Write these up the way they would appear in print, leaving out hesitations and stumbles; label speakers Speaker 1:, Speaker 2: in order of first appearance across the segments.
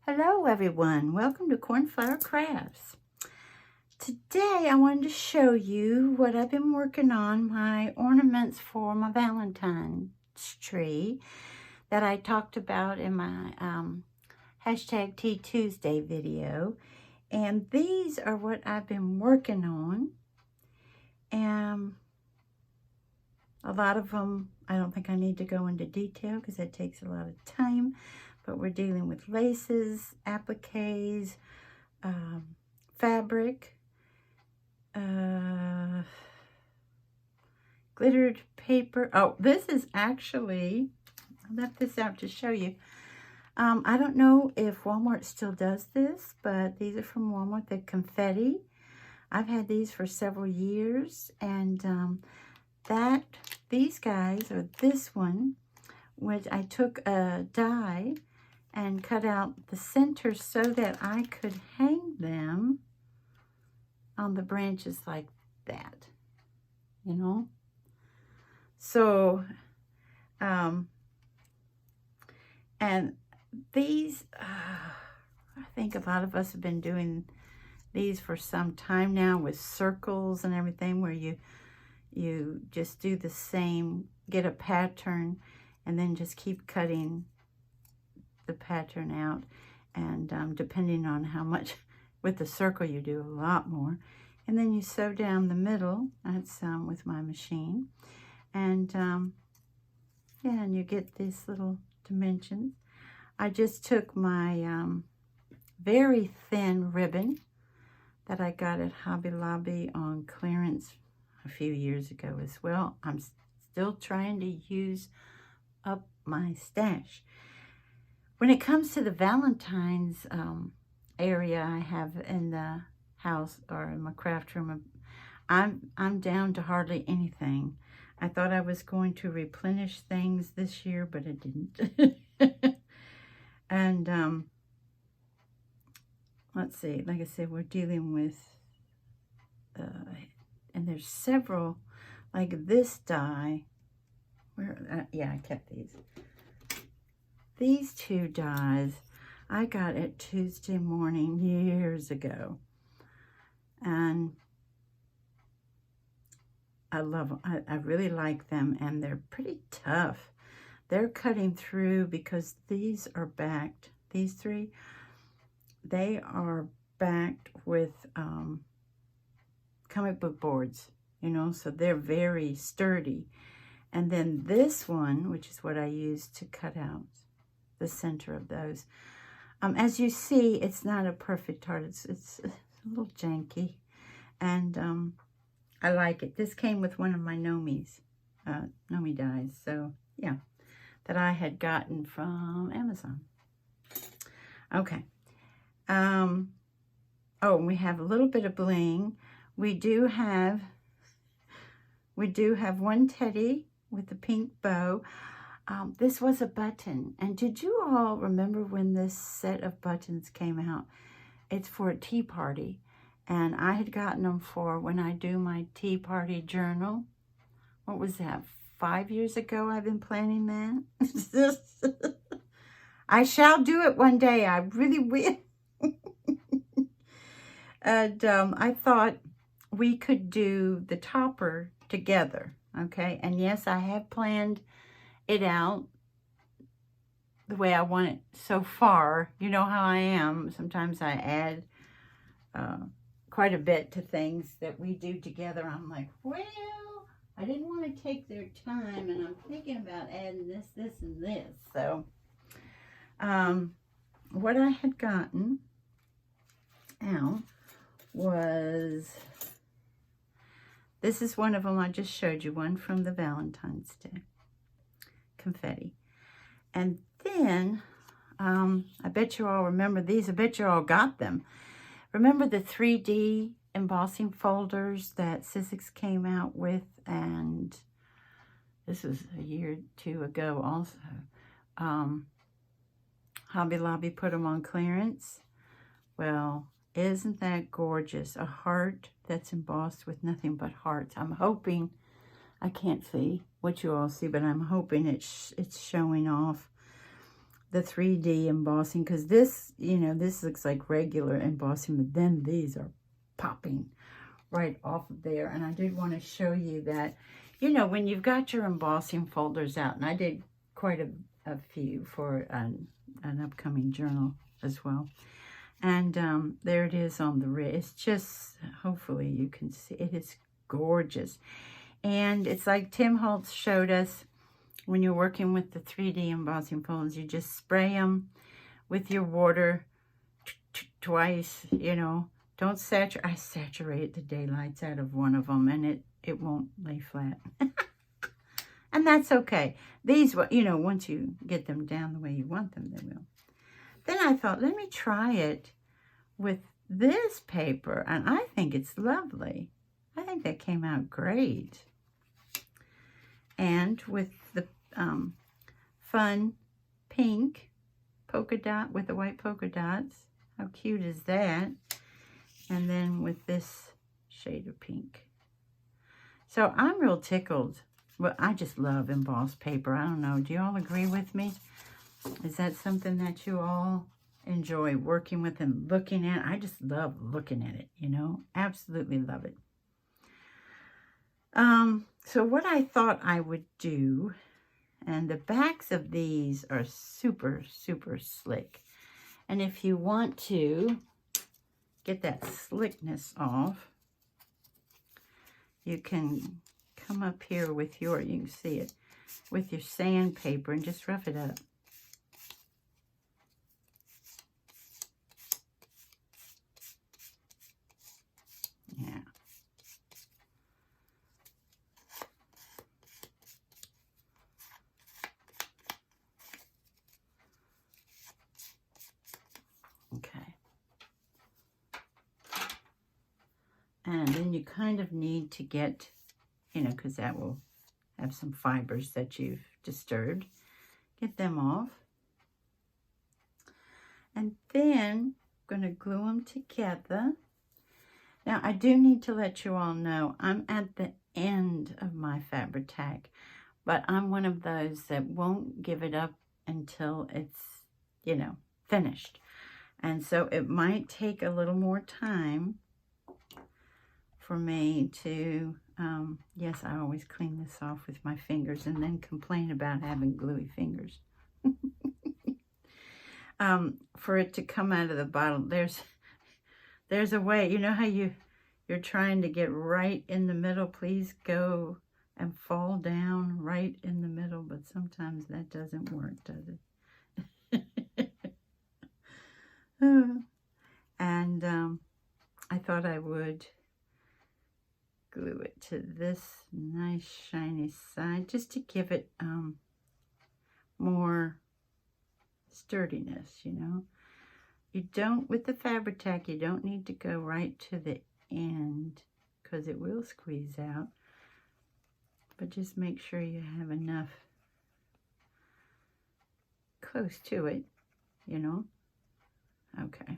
Speaker 1: Hello everyone, welcome to Cornflower Crafts. Today I wanted to show you what I've been working on, my ornaments for my Valentine's tree that I talked about in my hashtag Tea Tuesday video. And these are what I've been working on. And a lot of them, I don't think I need to go into detail because it takes a lot of time. But we're dealing with laces, appliques, fabric, glittered paper. Oh, this is actually, I left this out to show you. I don't know if Walmart still does this, but these are from Walmart, the confetti. I've had these for several years, and these guys, or this one, which I took a die and cut out the center so that I could hang them on the branches like that, you know. So, and these, I think a lot of us have been doing these for some time now with circles and everything, where you just do the same, get a pattern, and then just keep cutting the pattern out. And depending on how much, with the circle you do a lot more. And then you sew down the middle. That's with my machine. And yeah, and you get these little dimensions. I just took my very thin ribbon that I got at Hobby Lobby on clearance a few years ago as well. I'm still trying to use up my stash. When it comes to the Valentine's area I have in the house or in my craft room, I'm down to hardly anything. I thought I was going to replenish things this year, but it didn't. And let's see, like I said, we're dealing with, and there's several, like this die. Where? Yeah, I kept these. These two dies I got it Tuesday morning years ago. And I love them. I really like them, and they're pretty tough. They're cutting through because these are backed. These three, they are backed with comic book boards, you know, so they're very sturdy. And then this one, which is what I use to cut out the center of those. As you see, it's not a perfect heart. It's a little janky. And I like it. This came with one of my Nomi dies. So, yeah, that I had gotten from Amazon. Okay. Oh, and we have a little bit of bling. We do have one teddy with the pink bow. This was a button. And did you all remember when this set of buttons came out? It's for a tea party. And I had gotten them for when I do my tea party journal. What was that? 5 years ago I've been planning that. I shall do it one day. I really will. And I thought we could do the topper together. Okay. And yes, I have planned it out the way I want it so far. You know how I am. Sometimes I add quite a bit to things that we do together. I'm like, well, I didn't want to take their time, and I'm thinking about adding this, this, and this. So what I had gotten out was, this is one of them I just showed you, one from the Valentine's Day confetti. And then I bet you all remember these. I bet you all got them. Remember the 3D embossing folders that Sizzix came out with? And this was a year or two ago also. Hobby Lobby put them on clearance. Well, isn't that gorgeous? A heart that's embossed with nothing but hearts. I'm hoping, I can't see what you all see, but I'm hoping it's showing off the 3D embossing, because this, you know, this looks like regular embossing, but then these are popping right off of there. And I did want to show you that, you know, when you've got your embossing folders out, and I did quite a few for an upcoming journal as well. And there it is on the wrist. It's just, hopefully you can see, it is gorgeous. And it's like Tim Holtz showed us, when you're working with the 3D embossing folders, you just spray them with your water twice, you know. Don't saturate. I saturated the daylights out of one of them, and it won't lay flat. And that's okay. These, you know, once you get them down the way you want them, they will. Then I thought, let me try it with this paper, and I think it's lovely. I think that came out great. And with the fun pink polka dot with the white polka dots. How cute is that? And then with this shade of pink. So I'm real tickled. Well, I just love embossed paper. I don't know. Do you all agree with me? Is that something that you all enjoy working with and looking at? I just love looking at it, you know. Absolutely love it. So what I thought I would do, and the backs of these are super, super slick. And if you want to get that slickness off, you can come up here with your, you can see it, with your sandpaper and just rough it up. Yeah. Okay. And then you kind of need to get, you know, because that will have some fibers that you've disturbed. Get them off. And then I'm going to glue them together. Now, I do need to let you all know, I'm at the end of my Fabri-Tac, but I'm one of those that won't give it up until it's, you know, finished. And so it might take a little more time for me to, yes, I always clean this off with my fingers and then complain about having gluey fingers. For it to come out of the bottle, there's a way. You know how you're trying to get right in the middle? Please go and fall down right in the middle, but sometimes that doesn't work, does it? And I thought I would glue it to this nice shiny side just to give it more sturdiness, you know. You don't, with the Fabri-Tac, you don't need to go right to the end because it will squeeze out. But just make sure you have enough close to it, you know. Okay.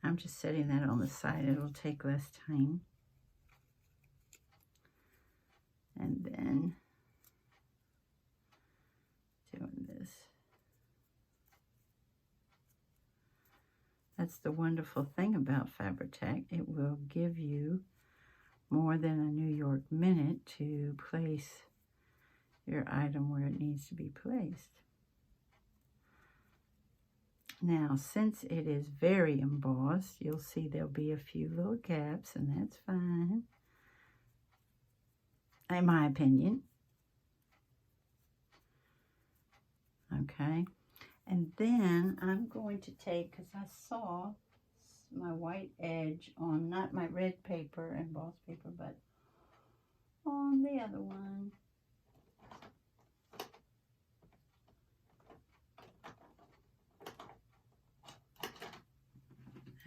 Speaker 1: I'm just setting that on the side. It'll take less time. And then doing this. That's the wonderful thing about Fabri-Tac. It will give you more than a New York minute to place your item where it needs to be placed. Now, since it is very embossed, you'll see there'll be a few little gaps, and that's fine, in my opinion. Okay. And then I'm going to take, because I saw my white edge on, not my red paper, embossed paper, but on the other one.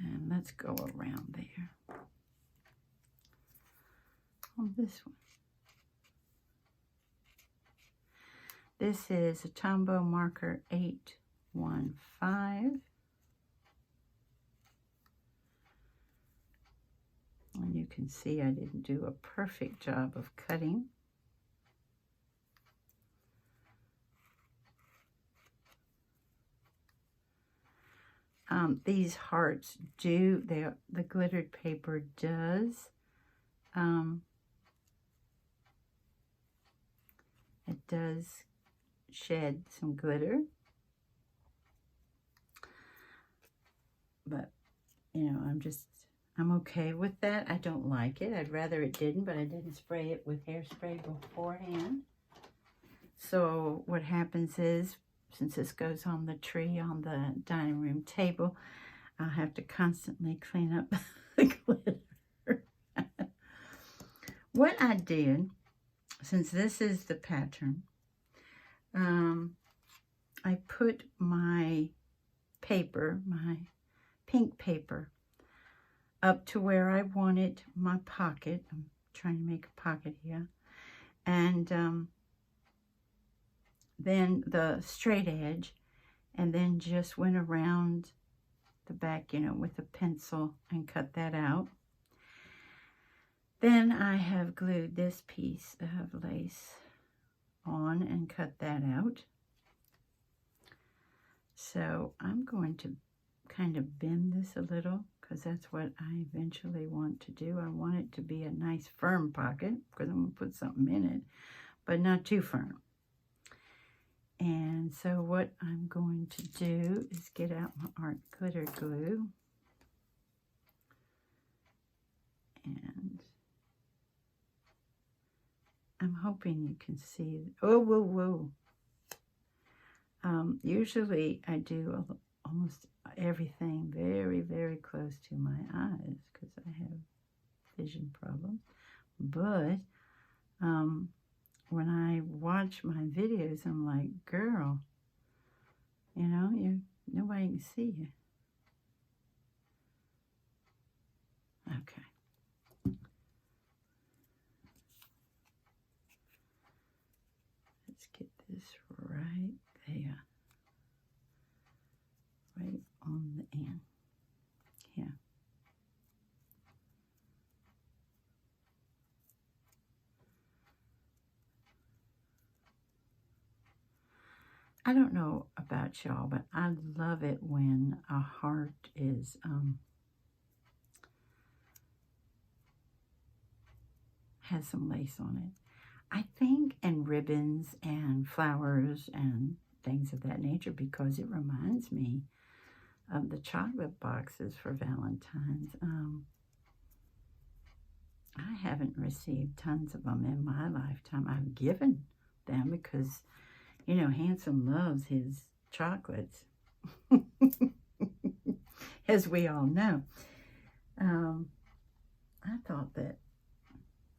Speaker 1: And let's go around there. On this one. This is a Tombow marker 815. And you can see I didn't do a perfect job of cutting. these hearts do, the glittered paper does, it does shed some glitter. But, you know, I'm okay with that. I don't like it. I'd rather it didn't, but I didn't spray it with hairspray beforehand. So what happens is, since this goes on the tree on the dining room table, I'll have to constantly clean up the glitter. What I did, since this is the pattern, I put my paper, my pink paper, up to where I wanted my pocket. I'm trying to make a pocket here. And then the straight edge, and then just went around the back, you know, with a pencil and cut that out. Then I have glued this piece of lace on and cut that out. So I'm going to kind of bend this a little, because that's what I eventually want to do. I want it to be a nice firm pocket, because I'm going to put something in it, but not too firm. And so what I'm going to do is get out my art glitter glue. And I'm hoping you can see. Oh, whoa, whoa. Usually I do almost everything very, very close to my eyes, because I have vision problems. But when I watch my videos, I'm like, girl, you know, nobody can see you. Okay. Let's get this right there. Right on the end. Here. I don't know about y'all, but I love it when a heart is has some lace on it. I think, and ribbons and flowers and things of that nature, because it reminds me of the chocolate boxes for Valentine's. I haven't received tons of them in my lifetime. I've given them because, you know, Handsome loves his chocolates, as we all know. I thought that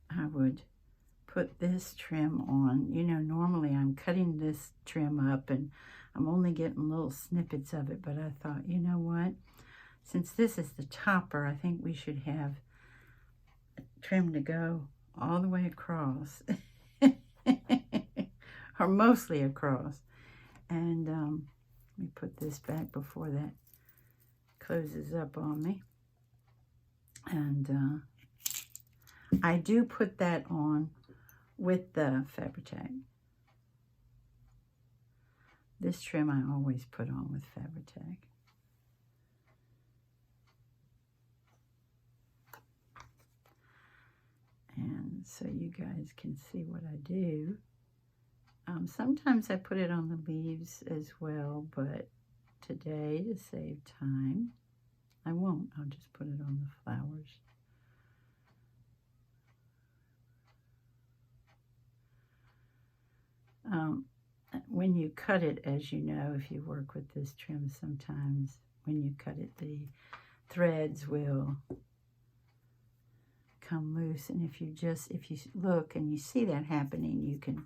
Speaker 1: I would put this trim on. You know, normally I'm cutting this trim up and I'm only getting little snippets of it, but I thought, you know what? Since this is the topper, I think we should have trim to go all the way across, or mostly across. And let me put this back before that closes up on me. And I do put that on with the Fabri-Tac. This trim I always put on with Fabri-Tac. And so you guys can see what I do. Sometimes I put it on the leaves as well, but today, to save time, I won't. I'll just put it on the flowers. When you cut it, as you know, if you work with this trim, sometimes when you cut it, the threads will come loose. And if you look and you see that happening, you can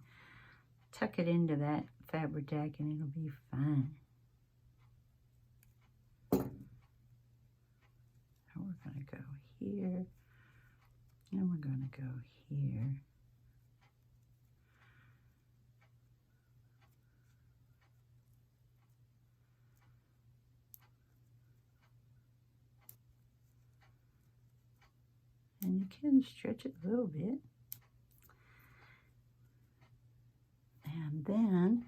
Speaker 1: tuck it into that Fabri-Tac and it'll be fine. Now we're going to go here, and we're going to go here. And you can stretch it a little bit. And then,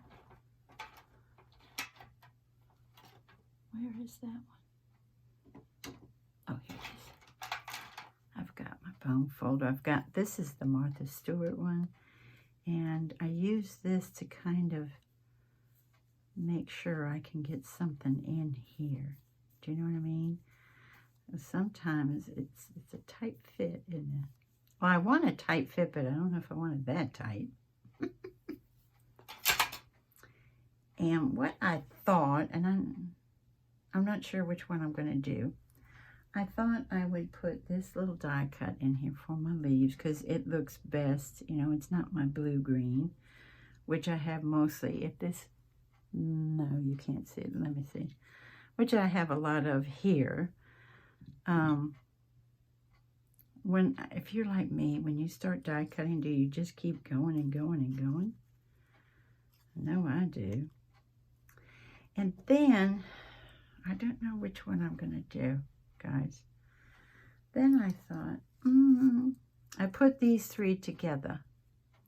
Speaker 1: where is that one? bone folder. This is the Martha Stewart one, and I use this to kind of make sure I can get something in here. Do you know what I mean? Sometimes it's a tight fit, isn't it? Well, I want a tight fit, but I don't know if I want it that tight. And what I thought, and I'm not sure which one I'm going to do. I thought I would put this little die cut in here for my leaves because it looks best. You know, it's not my blue-green, which I have mostly. No, you can't see it. Let me see. Which I have a lot of here. If you're like me, when you start die cutting, do you just keep going and going and going? No, I do. And then, I don't know which one I'm going to do, guys. Then I thought, I put these three together,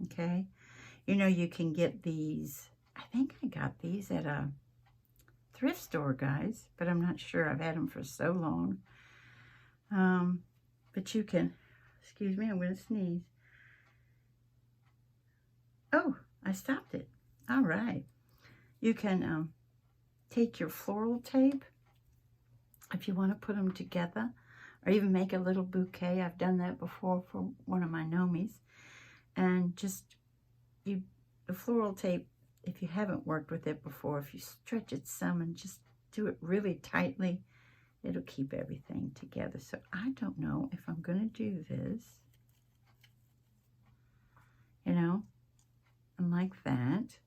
Speaker 1: okay? You know, you can get these, I think I got these at a thrift store, guys, but I'm not sure. I've had them for so long. But you can, excuse me, I'm going to sneeze. Oh, I stopped it. All right. You can take your floral tape if you want to put them together, or even make a little bouquet. I've done that before for one of my nomies. And just, the floral tape, if you haven't worked with it before, if you stretch it some and just do it really tightly, it'll keep everything together. So I don't know if I'm going to do this, you know, and like that,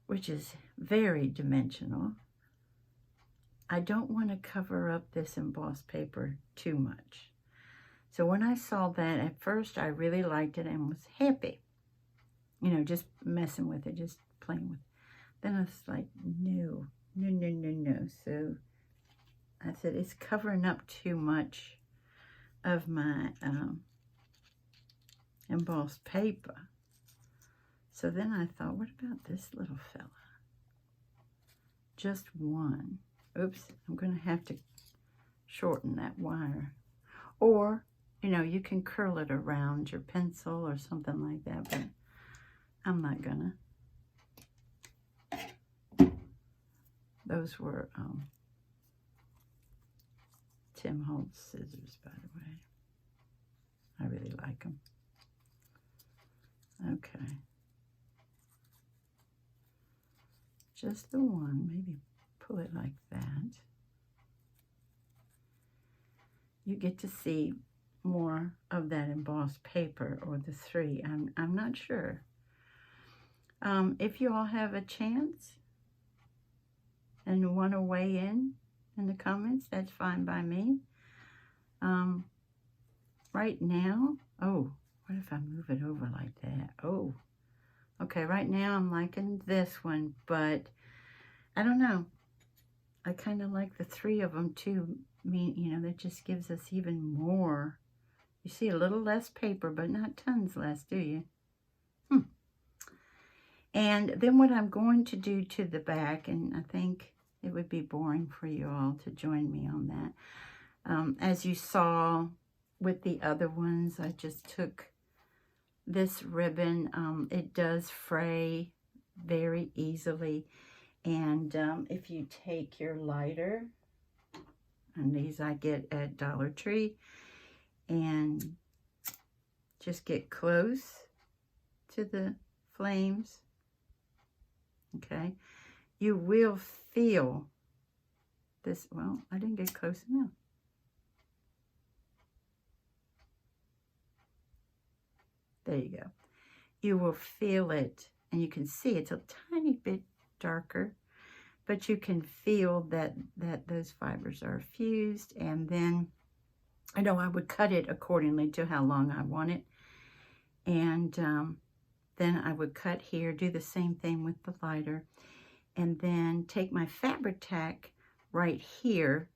Speaker 1: which is very dimensional. I don't want to cover up this embossed paper too much. So when I saw that, at first I really liked it and was happy. You know, just messing with it, just playing with it. Then I was like, no. So I said, it's covering up too much of my embossed paper. So then I thought, what about this little fella? Just one. Oops, I'm going to have to shorten that wire. Or, you know, you can curl it around your pencil or something like that, but I'm not going to. Those were Tim Holtz scissors, by the way. I really like them. Okay. Just the one, maybe pull it like that. You get to see more of that embossed paper, or the three. I'm not sure. If you all have a chance and want to weigh in the comments, that's fine by me. Right now, oh, what if I move it over like that? Oh, okay, right now I'm liking this one, but I don't know. I kind of like the three of them too. You know, that just gives us even more. You see a little less paper, but not tons less, do you? And then what I'm going to do to the back, and I think it would be boring for you all to join me on that. As you saw with the other ones, I just took this ribbon. It does fray very easily. And if you take your lighter, and these I get at Dollar Tree, and just get close to the flames, okay, you will feel this. Well, I didn't get close enough. There you go. You will feel it, and you can see it's a tiny bit darker, but you can feel that those fibers are fused. And then, I know I would cut it accordingly to how long I want it. And then I would cut here, do the same thing with the lighter, and then take my Fabri-Tac right here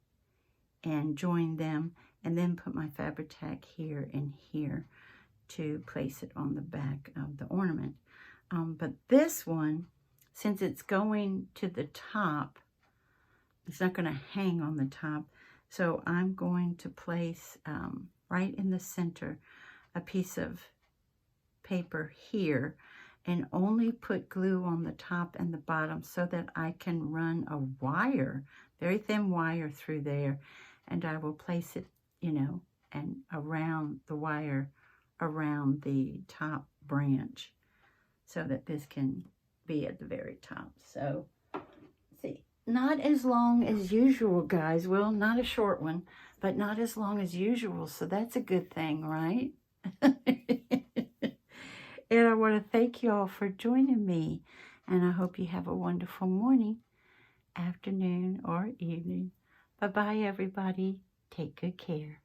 Speaker 1: and join them, and then put my Fabri-Tac here and here to place it on the back of the ornament. But this one, since it's going to the top, it's not going to hang on the top, So I'm going to place right in the center a piece of paper here and only put glue on the top and the bottom so that I can run a wire, very thin wire through there, and I will place it, you know, and around the wire, around the top branch, so that this can be at the very top. So, see, not as long as usual, guys. Well, not a short one, but not as long as usual, so that's a good thing, right? And I want to thank you all for joining me. And I hope you have a wonderful morning, afternoon, or evening. Bye-bye, everybody. Take good care.